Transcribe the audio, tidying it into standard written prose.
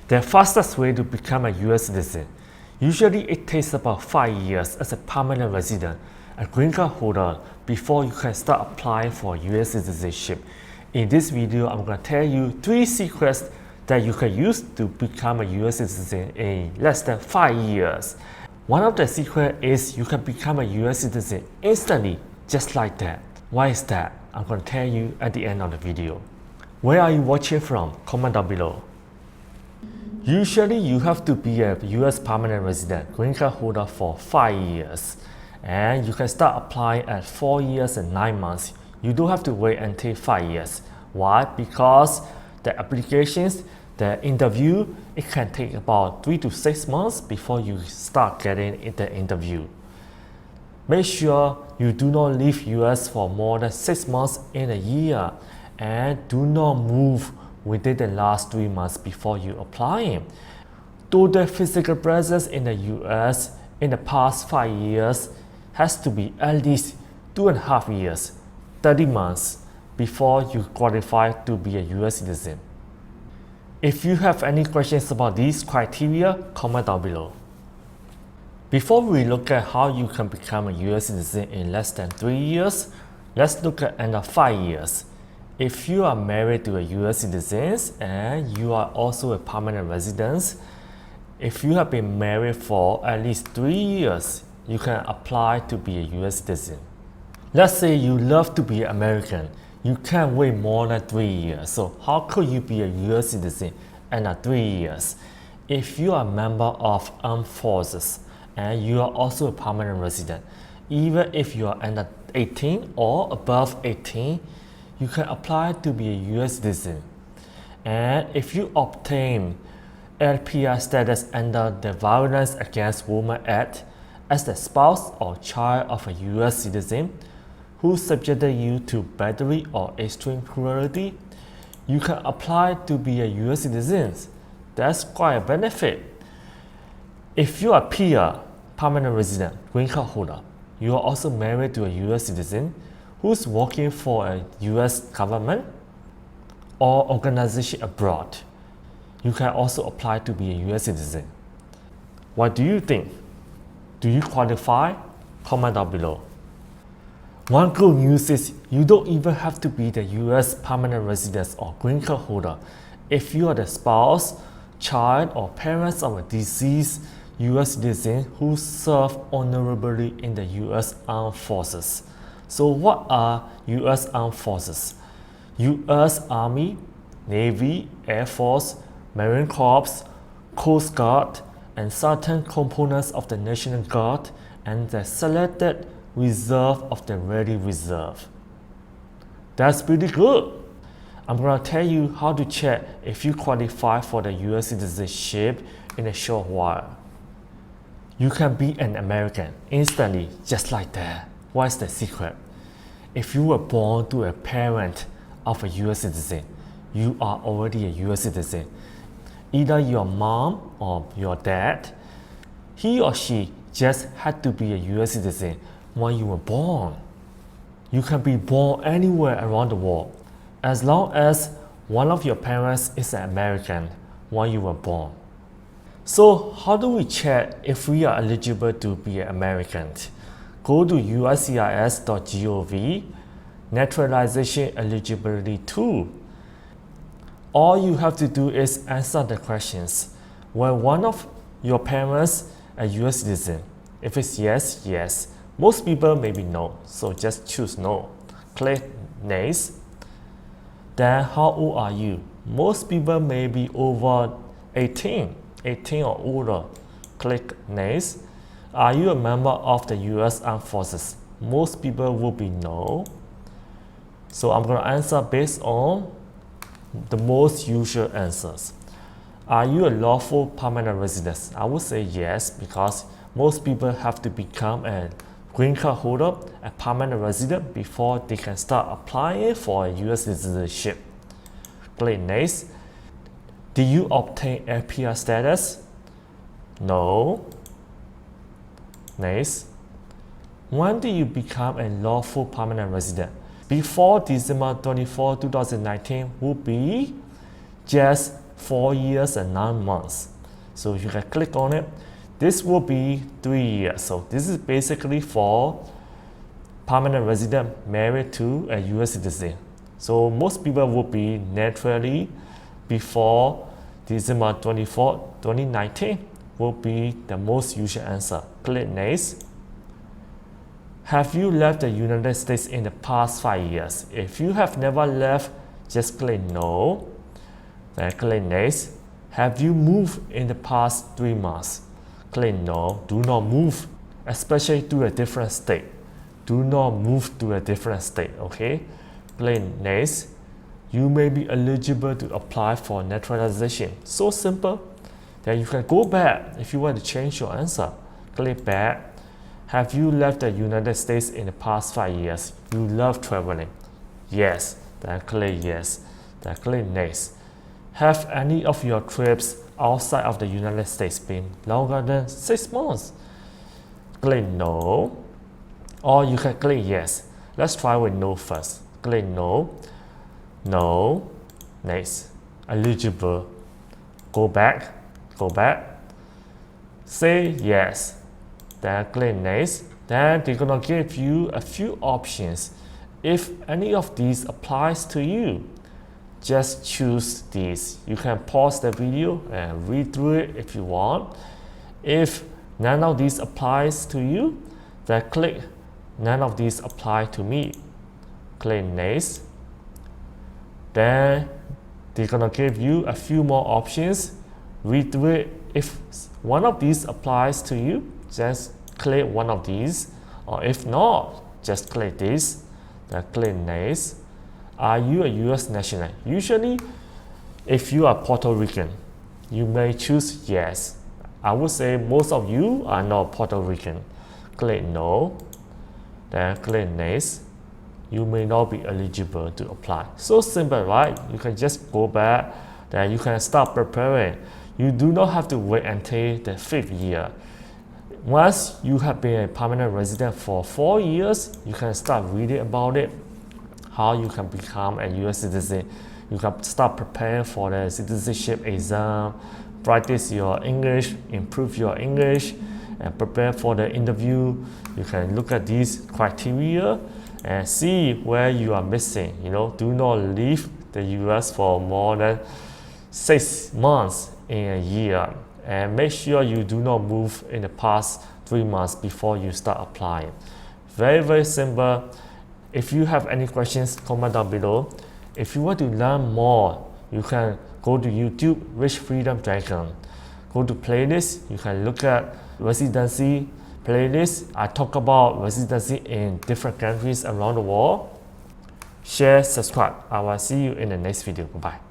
The fastest way to become a US citizen. Usually it takes about 5 years as a permanent resident, a green card holder, before you can start applying for US citizenship. In this video, I'm going to tell you 3 secrets that you can use to become a US citizen in less than 5 years. One of the secrets is you can become a US citizen instantly, just like that. Why is that? I'm going to tell you at the end of the video. Where are you watching from? Comment down below. Usually you have to be a US permanent resident, green card holder for 5 years. And you can start applying at 4 years and 9 months. You don't have to wait until 5 years. Why? Because the applications, the interview, it can take about 3 to 6 months before you start getting the interview. Make sure you do not leave US for more than 6 months in a year, and do not move within the last 3 months before you apply. Total physical presence in the US in the past 5 years has to be at least 2.5 years, 30 months before you qualify to be a US citizen. If you have any questions about these criteria, comment down below. Before we look at how you can become a US citizen in less than 3 years, let's look at under 5 years. If you are married to a US citizen and you are also a permanent resident, if you have been married for at least 3 years, you can apply to be a US citizen. Let's say you love to be American. You can't wait more than 3 years. So how could you be a US citizen under 3 years? If you are a member of armed forces and you are also a permanent resident, even if you are under 18 or above 18, you can apply to be a US citizen. And if you obtain LPR status under the Violence Against Women Act as the spouse or child of a US citizen who subjected you to battery or extreme cruelty, you can apply to be a US citizen. That's quite a benefit. If you are a PR, permanent resident, green card holder, you are also married to a US citizen who's working for a US government or organization abroad, you can also apply to be a US citizen. What do you think? Do you qualify? Comment down below. One good news is you don't even have to be the US permanent resident or green card holder. If you are the spouse, child, or parents of a deceased US citizen who served honorably in the US Armed Forces. So what are US Armed Forces? US Army, Navy, Air Force, Marine Corps, Coast Guard, and certain components of the National Guard, and the selected reserve of the Ready Reserve. That's pretty good. I'm going to tell you how to check if you qualify for the US citizenship in a short while. You can be an American instantly, just like that. What's the secret? If you were born to a parent of a US citizen, you are already a US citizen. Either your mom or your dad, he or she just had to be a US citizen when you were born. You can be born anywhere around the world, as long as one of your parents is an American when you were born. So how do we check if we are eligible to be an American? Go to uscis.gov, Naturalization Eligibility Tool. All you have to do is answer the questions. Were one of your parents a US citizen? If it's yes, yes. Most people maybe no, so just choose no. Click next. Then how old are you? Most people may be over 18 or older. Click next. Are you a member of the US Armed Forces? Most people will be no. So I'm going to answer based on the most usual answers. Are you a lawful permanent resident? I would say yes, because most people have to become a green card holder, a permanent resident, before they can start applying for a US citizenship. Click next. Did you obtain LPR status? No. Next. When did you become a lawful permanent resident? Before December 24, 2019 would be just 4 years and 9 months. So you can click on it. This will be 3 years. So this is basically for permanent resident married to a US citizen. So most people will be naturally before December 24, 2019 will be the most usual answer. Click next. Have you left the United States in the past 5 years? If you have never left, just click no. Then click next. Have you moved in the past 3 months? Click no. Do not move, especially to a different state. Do not move to a different state, okay? Click next. You may be eligible to apply for naturalization. So simple. Then you can go back if you want to change your answer. Click back. Have you left the United States in the past 5 years? You love traveling. Yes. Then click yes. Then click next. Have any of your trips outside of the United States been longer than 6 months? Click no. Or you can click yes. Let's try with no first. Click no. No. Next. Eligible. Go back. Go back. Say yes. Then click next. Then they're gonna give you a few options. If any of these applies to you, just choose these. You can pause the video and read through it if you want. If none of these applies to you, then click none of these apply to me. Click next. Then they're gonna give you a few more options. Read through it. If one of these applies to you, just click one of these, or if not, just click this. Then click next. Are you a US national? Usually, if you are Puerto Rican, you may choose yes. I would say most of you are not Puerto Rican. Click no. Then click next. You may not be eligible to apply. So simple, right? You can just go back. Then you can start preparing. You do not have to wait until the 5th year. Once you have been a permanent resident for 4 years, you can start reading about it, how you can become a US citizen. You can start preparing for the citizenship exam, practice your English, improve your English, and prepare for the interview. You can look at these criteria and see where you are missing. Do not leave the US for more than 6 months in a year. And make sure you do not move in the past 3 months before you start applying. Very, very simple. If you have any questions, comment down below. If you want to learn more, you can go to YouTube, Rich Freedom Dragon. Go to playlist, you can look at residency playlist. I talk about residency in different countries around the world. Share, subscribe. I will see you in the next video. Bye.